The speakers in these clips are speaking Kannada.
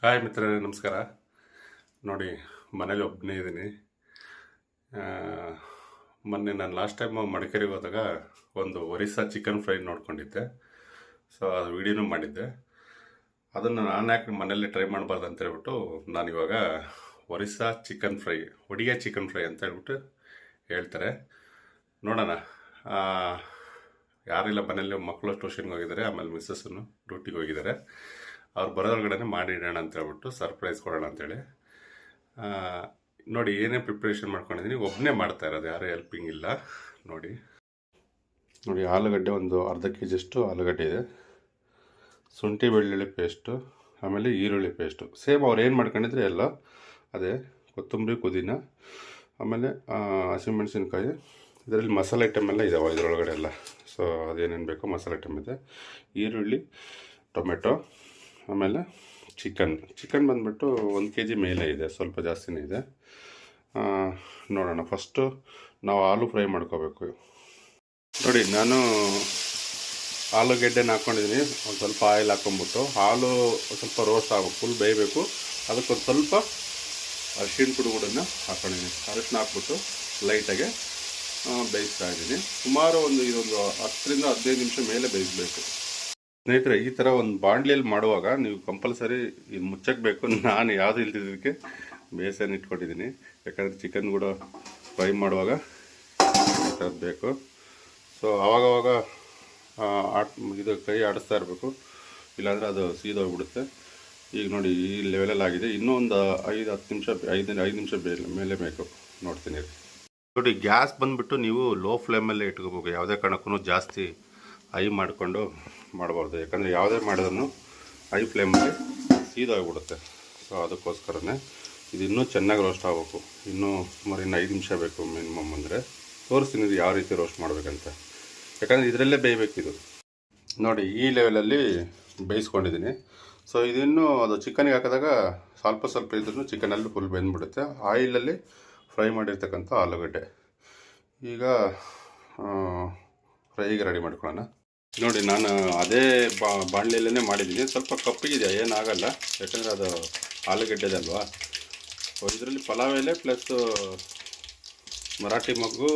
ಹಾಯ್ ಮಿತ್ರರೇ, ನಮಸ್ಕಾರ. ನೋಡಿ, ಮನೇಲಿ ಒಬ್ಬನೇ ಇದ್ದೀನಿ. ಮೊನ್ನೆ ನಾನು ಲಾಸ್ಟ್ ಟೈಮ್ ಮಡಿಕೇರಿಗೆ ಹೋದಾಗ ಒಂದು ಒರಿಸ್ಸಾ ಚಿಕನ್ ಫ್ರೈ ನೋಡ್ಕೊಂಡಿದ್ದೆ. ಸೊ ಅದು ವಿಡಿಯೋನೂ ಮಾಡಿದ್ದೆ. ಅದನ್ನು ನಾನು ಯಾಕೆ ಮನೇಲಿ ಟ್ರೈ ಮಾಡಬಾರ್ದು ಅಂತ ಹೇಳ್ಬಿಟ್ಟು ನಾನಿವಾಗ Orissa chicken fry, Odia chicken fry ಅಂತ ಹೇಳ್ಬಿಟ್ಟು ಹೇಳ್ತಾರೆ. ನೋಡೋಣ. ಯಾರಿಲ್ಲ ಮನೇಲಿ, ಮಕ್ಕಳು ಟ್ಯೂಷನ್ಗೆ ಹೋಗಿದ್ದಾರೆ, ಆಮೇಲೆ ಮಿಸ್ಸಸ್ಸನ್ನು ಡ್ಯೂಟಿಗೆ ಹೋಗಿದ್ದಾರೆ. ಅವ್ರು ಬರೋದ್ರಗಡೆ ಮಾಡಿಡೋಣ ಅಂತ ಹೇಳ್ಬಿಟ್ಟು ಸರ್ಪ್ರೈಸ್ ಕೊಡೋಣ ಅಂತೇಳಿ. ನೋಡಿ, ಏನೇ ಪ್ರಿಪ್ರೇಷನ್ ಮಾಡ್ಕೊಂಡಿದ್ದೀನಿ, ಒಬ್ಬನೇ ಮಾಡ್ತಾ ಇರೋದು, ಯಾರೂ ಹೆಲ್ಪಿಂಗ್ ಇಲ್ಲ. ನೋಡಿ, ಆಲೂಗಡ್ಡೆ ಒಂದು ಅರ್ಧ ಕೆ ಜಿಯಷ್ಟು ಆಲೂಗಡ್ಡೆ ಇದೆ, ಶುಂಠಿ ಬೆಳ್ಳುಳ್ಳಿ ಪೇಸ್ಟು, ಆಮೇಲೆ ಈರುಳ್ಳಿ ಪೇಸ್ಟು. ಸೇಮ್ ಅವ್ರು ಏನು ಮಾಡ್ಕೊಂಡಿದ್ರೆ ಎಲ್ಲ ಅದೇ. ಕೊತ್ತಂಬರಿ, ಪುದೀನ, ಆಮೇಲೆ ಹಸಿಮೆಣಸಿನ್ಕಾಯಿ. ಇದರಲ್ಲಿ ಮಸಾಲೆ ಐಟಮ್ ಎಲ್ಲ ಇದಾವೆ ಇದರೊಳಗಡೆ ಎಲ್ಲ. ಸೊ ಅದೇನೇನು ಬೇಕೋ ಮಸಾಲೆ ಐಟಮ್ ಇದೆ. ಈರುಳ್ಳಿ, ಟೊಮೆಟೊ, ಆಮೇಲೆ ಚಿಕನ್ ಬಂದುಬಿಟ್ಟು 1 ಕೆ ಜಿ ಮೇಲೆ ಇದೆ, ಸ್ವಲ್ಪ ಜಾಸ್ತಿನೇ ಇದೆ. ನೋಡೋಣ. ಫಸ್ಟು ನಾವು ಆಲೂ ಫ್ರೈ ಮಾಡ್ಕೋಬೇಕು. ನೋಡಿ, ನಾನು ಆಲೂಗೆಡ್ಡೆನ ಹಾಕ್ಕೊಂಡಿದ್ದೀನಿ. ಒಂದು ಸ್ವಲ್ಪ ಆಯಿಲ್ ಹಾಕ್ಕೊಂಬಿಟ್ಟು ಹಾಲು ಸ್ವಲ್ಪ ರೋಸ್ಟ್ ಆಗಬೇಕು, ಫುಲ್ ಬೇಯಬೇಕು. ಅದಕ್ಕೊಂದು ಸ್ವಲ್ಪ ಅರಿಶಿಣ ಪುಡಿ ಕೂಡ ಹಾಕ್ಕೊಂಡಿದ್ದೀನಿ. ಅರಿಶಿನ ಹಾಕ್ಬಿಟ್ಟು ಲೈಟಾಗೆ ಬೇಯಿಸ್ತಾ ಇದ್ದೀನಿ. ಸುಮಾರು ಇದೊಂದು 10 ರಿಂದ 15 ನಿಮಿಷ ಮೇಲೆ ಬೇಯಿಸಬೇಕು. ಸ್ನೇಹಿತರೆ, ಈ ಥರ ಒಂದು ಬಾಣಲಿಯಲ್ಲಿ ಮಾಡುವಾಗ ನೀವು ಕಂಪಲ್ಸರಿ ಇದು ಮುಚ್ಚಕ್ಕೆ ಬೇಕು. ನಾನು ಯಾವುದು ಇಲ್ದಿದ್ದಕ್ಕೆ ಬೇಸನ್ ಇಟ್ಕೊಂಡಿದ್ದೀನಿ, ಯಾಕಂದರೆ ಚಿಕನ್ ಕೂಡ ಫ್ರೈ ಮಾಡುವಾಗ ಅದು ಬೇಕು. ಸೊ ಆವಾಗವಾಗ ಇದು ಕೈ ಆಡಿಸ್ತಾ ಇರಬೇಕು, ಇಲ್ಲಾಂದರೆ ಅದು ಸೀದೋಗ್ಬಿಡುತ್ತೆ. ಈಗ ನೋಡಿ, ಈ ಲೆವೆಲಲ್ಲಿ ಆಗಿದೆ. ಇನ್ನೂ ಒಂದು 5 ನಿಮಿಷ ಮೇಲೆ ಬೇಕು. ನೋಡ್ತೀನಿ ನೋಡಿ. ಗ್ಯಾಸ್ ಬಂದುಬಿಟ್ಟು ನೀವು ಲೋ ಫ್ಲೇಮಲ್ಲೇ ಇಟ್ಕೋಬೇಕು. ಯಾವುದೇ ಕಾರಣಕ್ಕೂ ಜಾಸ್ತಿ ಹೈ ಮಾಡಿಕೊಂಡು ಮಾಡಬಾರ್ದು, ಯಾಕಂದರೆ ಯಾವುದೇ ಮಾಡಿದ್ರೂ ಹೈ ಫ್ಲೇಮಲ್ಲಿ ಸೀದೋಗ್ಬಿಡುತ್ತೆ. ಸೊ ಅದಕ್ಕೋಸ್ಕರನೇ ಇದು ಇನ್ನೂ ಚೆನ್ನಾಗಿ ರೋಸ್ಟ್ ಆಗಬೇಕು. ಇನ್ನೂ ಸುಮಾರು 5 ನಿಮಿಷ ಬೇಕು ಮಿನಿಮಮ್. ಅಂದರೆ ತೋರಿಸ್ತೀನಿ ಇದು ಯಾವ ರೀತಿ ರೋಸ್ಟ್ ಮಾಡಬೇಕಂತ, ಯಾಕಂದರೆ ಇದರಲ್ಲೇ ಬೇಯಬೇಕಿದು. ನೋಡಿ, ಈ ಲೆವೆಲಲ್ಲಿ ಬೇಯಿಸ್ಕೊಂಡಿದ್ದೀನಿ. ಸೊ ಇದನ್ನು ಅದು ಚಿಕನ್ಗೆ ಹಾಕಿದಾಗ ಸ್ವಲ್ಪ ಇದ್ರೂ ಚಿಕನಲ್ಲಿ ಫುಲ್ ಬೆಂದ್ಬಿಡುತ್ತೆ. ಆಯಿಲಲ್ಲಿ ಫ್ರೈ ಮಾಡಿರ್ತಕ್ಕಂಥ ಆಲೂಗಡ್ಡೆ ಈಗ ಫ್ರೈಗೆ ರೆಡಿ ಮಾಡ್ಕೊಳ್ಳೋಣ. ನೋಡಿ, ನಾನು ಅದೇ ಬಾಣಲೆಯಲ್ಲೇ ಮಾಡಿದ್ದೀನಿ. ಸ್ವಲ್ಪ ಕಪ್ಪಿಗಿದೆ, ಏನಾಗಲ್ಲ, ಯಾಕಂದರೆ ಅದು ಆಲೂಗಡ್ಡೆದಲ್ವಾ. ಇದರಲ್ಲಿ ಪಲಾವ್ ಎಲೆ ಪ್ಲಸ್ ಮರಾಠಿ ಮೊಗ್ಗು,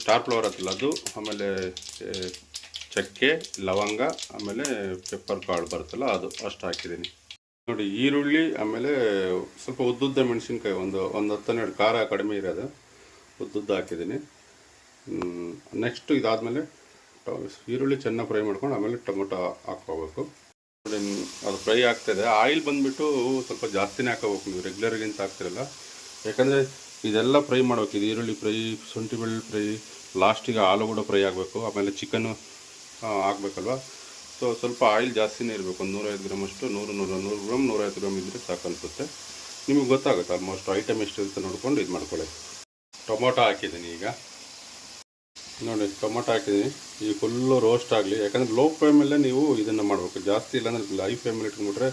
ಸ್ಟಾರ್ ಫ್ಲವರ್ ಅಂತಲ್ಲ ಅದು, ಆಮೇಲೆ ಚಕ್ಕೆ, ಲವಂಗ, ಆಮೇಲೆ ಪೆಪ್ಪರ್ ಕಾಳು ಬರುತ್ತಲ್ಲ ಅದು, ಅಷ್ಟು ಹಾಕಿದ್ದೀನಿ. ನೋಡಿ, ಈರುಳ್ಳಿ, ಆಮೇಲೆ ಸ್ವಲ್ಪ ಉದ್ದುದ್ದ ಮೆಣಸಿನ್ಕಾಯಿ, ಒಂದು 10-12 ಖಾರ ಕಡಿಮೆ ಇರೋದು ಉದ್ದುದ್ದ ಹಾಕಿದ್ದೀನಿ. ನೆಕ್ಸ್ಟು ಇದಾದಮೇಲೆ ಈರುಳ್ಳಿ ಚೆನ್ನಾಗಿ ಫ್ರೈ ಮಾಡ್ಕೊಂಡು ಆಮೇಲೆ ಟೊಮೊಟೊ ಹಾಕ್ಕೋಬೇಕು. ಅದು ಫ್ರೈ ಆಗ್ತಾಯಿದೆ. ಆಯಿಲ್ ಬಂದುಬಿಟ್ಟು ಸ್ವಲ್ಪ ಜಾಸ್ತಿನೇ ಹಾಕೋಬೇಕು, ನೀವು ರೆಗ್ಯುಲರ್ಗಿಂತ ಹಾಕ್ತಿರಲ್ಲ. ಯಾಕಂದರೆ ಇದೆಲ್ಲ ಫ್ರೈ ಮಾಡ್ಬೇಕು. ಇದು ಈರುಳ್ಳಿ ಫ್ರೈ, ಶುಂಠಿ ಬೆಳ್ಳುಳ್ಳಿ ಫ್ರೈ, ಲಾಸ್ಟಿಗೆ ಆಲೂ ಕೂಡ ಫ್ರೈ ಆಗಬೇಕು, ಆಮೇಲೆ ಚಿಕನ್ನು ಹಾಕಬೇಕಲ್ವ. ಸೊ ಸ್ವಲ್ಪ ಆಯಿಲ್ ಜಾಸ್ತಿನೇ ಇರಬೇಕು. ಒಂದು 150 ಗ್ರಾಮಷ್ಟು, 100 ಗ್ರಾಮ್ 150 ಗ್ರಾಮ್ ಇದ್ದರೆ ಸಾಕು ಅನಿಸುತ್ತೆ. ನಿಮಗೆ ಗೊತ್ತಾಗುತ್ತೆ ಆಲ್ಮೋಸ್ಟ್ ಐಟಮ್ ಎಷ್ಟಿರುತ್ತೆ ನೋಡ್ಕೊಂಡು ಇದು ಮಾಡ್ಕೊಳ್ಳಿ. ಟೊಮೊಟೊ ಹಾಕಿದ್ದೀನಿ ಈಗ. ನೋಡಿ, ಟೊಮೊಟೊ ಹಾಕಿದ್ದೀನಿ. ಈ ಫುಲ್ಲು ರೋಸ್ಟ್ ಆಗಲಿ, ಯಾಕಂದರೆ ಲೋ ಫ್ಲೇಮಲ್ಲೇ ನೀವು ಇದನ್ನು ಮಾಡಬೇಕು. ಜಾಸ್ತಿ ಇಲ್ಲಾಂದರೆ ಹೈ ಫ್ಲೇಮಲ್ಲಿ ಇಟ್ಕೊಂಡ್ಬಿಟ್ರೆ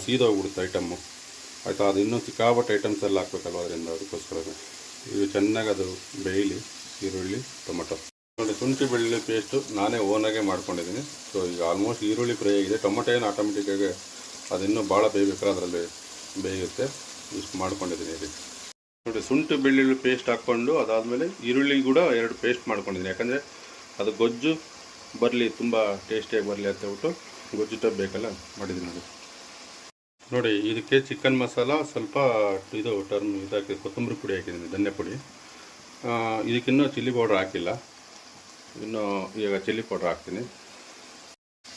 ಸೀದೋಗ್ಬಿಡುತ್ತೆ ಐಟಮ್ಮು, ಆಯಿತಾ. ಅದು ಇನ್ನೂ ಸಿಕ್ಕಾಪಟ್ಟೆ ಐಟಮ್ಸ್ ಎಲ್ಲ ಹಾಕ್ಬೇಕಲ್ವ, ಅದರಿಂದ ಅದಕ್ಕೋಸ್ಕರ ಇದು ಚೆನ್ನಾಗಿ ಅದು ಬೇಯಲಿ. ಈರುಳ್ಳಿ, ಟೊಮೊಟೊ. ನೋಡಿ, ಶುಂಠಿ ಬೆಳ್ಳುಳ್ಳಿ ಪೇಸ್ಟು ನಾನೇ ಓನಾಗೆ ಮಾಡ್ಕೊಂಡಿದ್ದೀನಿ. ಸೊ ಈಗ ಆಲ್ಮೋಸ್ಟ್ ಈರುಳ್ಳಿ ಫ್ರೈ ಆಗಿದೆ. ಟೊಮೊಟೊ ಏನು ಆಟೋಮೆಟಿಕ್ಕಾಗಿ ಅದಿನ್ನೂ ಭಾಳ ಬೇಯಬೇಕಾದ್ರೆ ಅದರಲ್ಲಿ ಬೇಯುತ್ತೆ. ಇಷ್ಟು ಮಾಡ್ಕೊಂಡಿದ್ದೀನಿ ಇಲ್ಲಿ. ನೋಡಿ, ಶುಂಠಿ ಬೆಳ್ಳುಳ್ಳಿ ಪೇಸ್ಟ್ ಹಾಕ್ಕೊಂಡು ಅದಾದಮೇಲೆ ಈರುಳ್ಳಿ ಕೂಡ 2 ಪೇಸ್ಟ್ ಮಾಡ್ಕೊಂಡಿದ್ದೀನಿ, ಯಾಕಂದರೆ ಅದು ಗೊಜ್ಜು ಬರಲಿ, ತುಂಬ ಟೇಸ್ಟಿಯಾಗಿ ಬರಲಿ ಅಂತ ಹೇಳ್ಬಿಟ್ಟು ಗೊಜ್ಜು ಟೈಪ್ ಬೇಕಲ್ಲ ಮಾಡಿದ್ದೀನಿ. ನೋಡಿ, ಇದಕ್ಕೆ ಚಿಕನ್ ಮಸಾಲ ಸ್ವಲ್ಪ ಇದಕ್ಕೆ ಕೊತ್ತಂಬರಿ ಪುಡಿ ಹಾಕಿದ್ದೀನಿ, ಧನ್ಯ ಪುಡಿ. ಇದಕ್ಕಿನ್ನೂ ಚಿಲ್ಲಿ ಪೌಡ್ರ್ ಹಾಕಿಲ್ಲ. ಇನ್ನು ಈಗ ಚಿಲ್ಲಿ ಪೌಡ್ರ್ ಹಾಕ್ತೀನಿ.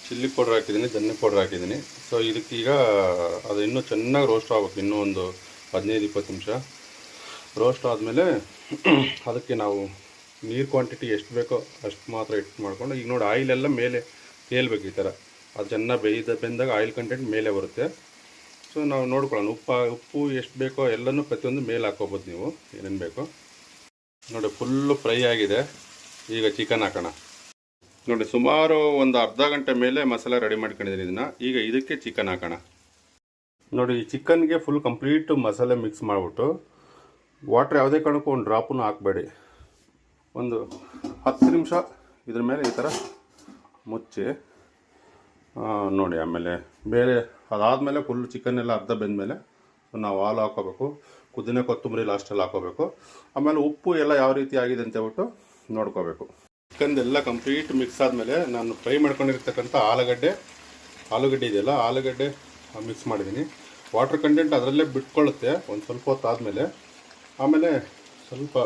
ಚಿಲ್ಲಿ ಪೌಡ್ರ್ ಹಾಕಿದ್ದೀನಿ, ಧನ್ಯ ಪೌಡ್ರ್ ಹಾಕಿದ್ದೀನಿ. ಸೊ ಇದಕ್ಕೀಗ ಅದು ಇನ್ನೂ ಚೆನ್ನಾಗಿ ರೋಸ್ಟ್ ಆಗಬೇಕು. ಇನ್ನೂ ಒಂದು 15-20 ನಿಮಿಷ ರೋಸ್ಟ್ ಆದಮೇಲೆ ಅದಕ್ಕೆ ನಾವು ನೀರು ಕ್ವಾಂಟಿಟಿ ಎಷ್ಟು ಬೇಕೋ ಅಷ್ಟು ಮಾತ್ರ ಇಟ್ಟು ಮಾಡ್ಕೊಂಡು, ಈಗ ನೋಡಿ ಆಯಿಲೆಲ್ಲ ಮೇಲೆ ತೇಲ್ಬೇಕು ಈ ಥರ. ಅದು ಚೆನ್ನಾಗಿ ಬೆಂದಾಗ ಆಯಿಲ್ ಕಂಟೆಂಟ್ ಮೇಲೆ ಬರುತ್ತೆ. ಸೊ ನಾವು ನೋಡ್ಕೊಳ್ಳೋಣ, ಉಪ್ಪು ಎಷ್ಟು ಬೇಕೋ ಎಲ್ಲನೂ ಪ್ರತಿಯೊಂದು ಮೇಲೆ ಹಾಕ್ಕೋಬೋದು ನೀವು, ಏನೇನು ಬೇಕೋ. ನೋಡಿ, ಫುಲ್ಲು ಫ್ರೈ ಆಗಿದೆ. ಈಗ ಚಿಕನ್ ಹಾಕೋಣ. ನೋಡಿ, ಸುಮಾರು ಒಂದು ಅರ್ಧ ಗಂಟೆ ಮೇಲೆ ಮಸಾಲೆ ರೆಡಿ ಮಾಡ್ಕೊಂಡಿದ್ದೀನಿ ಇದನ್ನು. ಈಗ ಇದಕ್ಕೆ ಚಿಕನ್ ಹಾಕೋಣ. ನೋಡಿ, ಈ ಚಿಕನ್ಗೆ ಫುಲ್ ಕಂಪ್ಲೀಟ್ ಮಸಾಲೆ ಮಿಕ್ಸ್ ಮಾಡಿಬಿಟ್ಟು ವಾಟ್ರ್ ಯಾವುದೇ ಕಾರಣಕ್ಕೂ ಒಂದು ಡ್ರಾಪೂ ಹಾಕಬೇಡಿ. ಒಂದು 10 ನಿಮಿಷ ಇದ್ರ ಮೇಲೆ ಈ ಥರ ಮುಚ್ಚಿ ನೋಡಿ. ಆಮೇಲೆ ಬೇರೆ ಅದಾದಮೇಲೆ ಫುಲ್ ಚಿಕನ್ ಎಲ್ಲ ಅರ್ಧ ಬೆಂದಮೇಲೆ ನಾವು ಹಾಲು ಹಾಕೋಬೇಕು, ಪುದೀನ ಕೊತ್ತಂಬರಿ ಲಾಸ್ಟಲ್ಲಿ ಹಾಕೋಬೇಕು. ಆಮೇಲೆ ಉಪ್ಪು ಎಲ್ಲ ಯಾವ ರೀತಿ ಆಗಿದೆ ಅಂತ ಹೇಳ್ಬಿಟ್ಟು ನೋಡ್ಕೋಬೇಕು. ಚಿಕನ್ದೆಲ್ಲ ಕಂಪ್ಲೀಟ್ ಮಿಕ್ಸ್ ಆದಮೇಲೆ ನಾನು ಫ್ರೈ ಮಾಡ್ಕೊಂಡಿರ್ತಕ್ಕಂಥ ಆಲೂಗಡ್ಡೆ ಇದೆಯಲ್ಲ, ಆಲೂಗಡ್ಡೆ ಮಿಕ್ಸ್ ಮಾಡಿದ್ದೀನಿ. ವಾಟರ್ ಕಂಟೆಂಟ್ ಅದರಲ್ಲೇ ಬಿಟ್ಕೊಳ್ಳುತ್ತೆ ಒಂದು ಸ್ವಲ್ಪ ಹೊತ್ತು ಆದಮೇಲೆ. ಆಮೇಲೆ ಸ್ವಲ್ಪ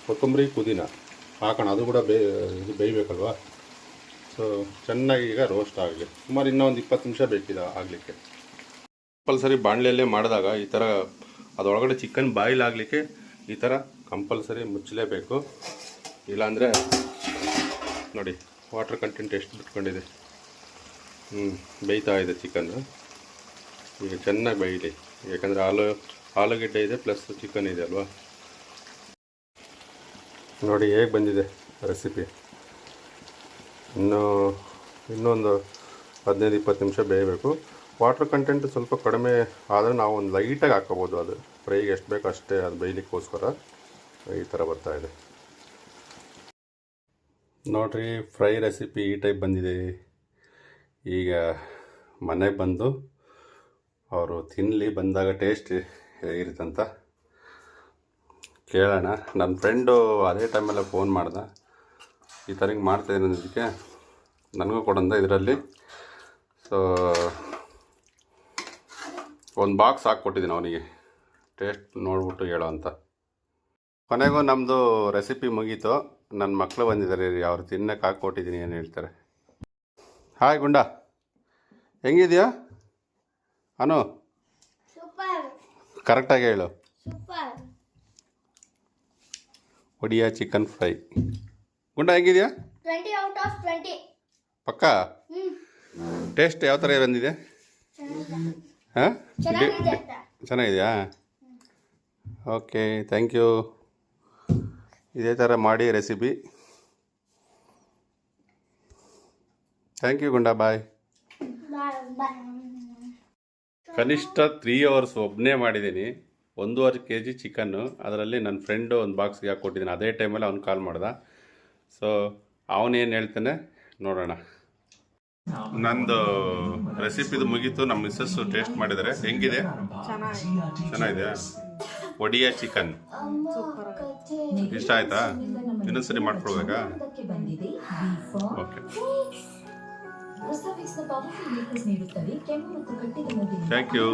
ಕೊತ್ತಂಬರಿ ಪುದೀನ ಹಾಕೋಣ, ಅದು ಕೂಡ ಇದು ಬೇಯಬೇಕಲ್ವ. ಸೊ ಚೆನ್ನಾಗಿ ಈಗ ರೋಸ್ಟ್ ಆಗಲಿ. ಸುಮಾರು ಇನ್ನೂ ಒಂದು 20 ನಿಮಿಷ ಬೇಕಿದೆ ಆಗಲಿಕ್ಕೆ. ಕಂಪಲ್ಸರಿ ಬಾಣಲೆಯಲ್ಲೇ ಮಾಡಿದಾಗ ಈ ಥರ ಅದರೊಳಗಡೆ ಚಿಕನ್ ಬಾಯ್ಲ್ ಆಗಲಿಕ್ಕೆ ಈ ಥರ ಕಂಪಲ್ಸರಿ ಮುಚ್ಚಲೇಬೇಕು. ಇಲ್ಲಾಂದರೆ ನೋಡಿ ವಾಟರ್ ಕಂಟೆಂಟ್ ಎಷ್ಟು ಬಿಟ್ಕೊಂಡಿದೆ. ಬೇಯ್ತಾ ಇದೆ ಚಿಕನ್ನು. ಈಗ ಚೆನ್ನಾಗಿ ಬೇಯಲಿ, ಯಾಕಂದರೆ ಆಲೂಗಡ್ಡೆ ಇದೆ ಪ್ಲಸ್ ಚಿಕನ್ ಇದೆ ಅಲ್ವಾ. ನೋಡಿ ಹೇಗೆ ಬಂದಿದೆ ರೆಸಿಪಿ. ಇನ್ನೊಂದು 15-20 ನಿಮಿಷ ಬೇಯಬೇಕು. ವಾಟರ್ ಕಂಟೆಂಟ್ ಸ್ವಲ್ಪ ಕಡಿಮೆ ಆದರೆ ನಾವು ಒಂದು ಲೈಟಾಗಿ ಹಾಕ್ಕೋಬೋದು. ಅದು ಫ್ರೈಗೆ ಎಷ್ಟು ಬೇಕು ಅಷ್ಟೇ, ಅದು ಬೇಯಲಿಕ್ಕೋಸ್ಕರ ಈ ಥರ ಬರ್ತಾಯಿದೆ ನೋಡಿರಿ. ಫ್ರೈ ರೆಸಿಪಿ ಈ ಟೈಪ್ ಬಂದಿದೆ. ಈಗ ಮನೆಗೆ ಬಂದು ಅವರು ತಿನ್ನಲಿ, ಬಂದಾಗ ಟೇಸ್ಟ್ ಹೇಗಿರುತ್ತಂತ ಕೇಳೋಣ. ನನ್ನ ಫ್ರೆಂಡು ಅದೇ ಟೈಮಲ್ಲೇ ಫೋನ್ ಮಾಡ್ದೆ, ಈ ಥರ ಹಿಂಗೆ ಮಾಡ್ತಾಯಿದ್ದೀನಿ ಅನ್ನೋದಕ್ಕೆ ನನಗೂ ಕೊಡಂದ ಇದರಲ್ಲಿ. ಸೊ ಒಂದು ಬಾಕ್ಸ್ ಹಾಕ್ಕೊಟ್ಟಿದ್ದೀನಿ ಅವನಿಗೆ, ಟೇಸ್ಟ್ ನೋಡ್ಬಿಟ್ಟು ಹೇಳೋ ಅಂತ. ಕೊನೆಗೂ ನಮ್ಮದು ರೆಸಿಪಿ ಮುಗೀತು. ನನ್ನ ಮಕ್ಕಳು ಬಂದಿದ್ದಾರೆ, ಅವ್ರು ತಿನ್ನಕ್ಕೆ ಹಾಕ್ಕೊಟ್ಟಿದ್ದೀನಿ. ಏನು ಹೇಳ್ತಾರೆ? ಹಾಯ್ ಗುಂಡ, ಹೆಂಗಿದೆಯಾ ಅನು? ಕರೆಕ್ಟಾಗಿ ಹೇಳು. Odia chicken fry. ಗುಂಡ ಹೆಂಗಿದೆಯಾ? 20 out of 20. ಪಕ್ಕಾ? ಟೇಸ್ಟ್ ಯಾವ ಥರ ಬಂದಿದೆ? ಹಾಂ, ಚೆನ್ನಾಗಿದೆಯಾ? Okay, thank you. ಇದೇ ಥರ ಮಾಡಿ ರೆಸಿಪಿ. ಥ್ಯಾಂಕ್ ಯು ಗುಂಡ, ಬಾಯ್. ಕನಿಷ್ಠ 3 hours ಒಬ್ಬನೇ ಮಾಡಿದ್ದೀನಿ. 1.5 kg ಚಿಕನ್ನು, ಅದರಲ್ಲಿ ನನ್ನ ಫ್ರೆಂಡು ಒಂದು ಬಾಕ್ಸ್ಗೆ ಹಾಕ್ಕೊಟ್ಟಿದ್ದೀನಿ. ಅದೇ ಟೈಮಲ್ಲಿ ಅವ್ನು ಕಾಲ್ ಮಾಡ್ದೆ. ಸೊ ಅವನೇನು ಹೇಳ್ತಾನೆ ನೋಡೋಣ. ನಂದು ರೆಸಿಪಿದು ಮುಗೀತು. ನಮ್ಮ ಮಿಸ್ಸಸ್ಸು ಟೇಸ್ಟ್ ಮಾಡಿದ್ದಾರೆ. ಹೆಂಗಿದೆ? ಚೆನ್ನಾಗಿದೆಯಾ? ಒಡಿಯಾ ಚಿಕನ್ ಇಷ್ಟ ಆಯ್ತಾ? ಇನ್ನೊಂದ್ಸರಿ ಮಾಡ್ಕೊಡ್ಬೇಕಾ? Okay, thank you.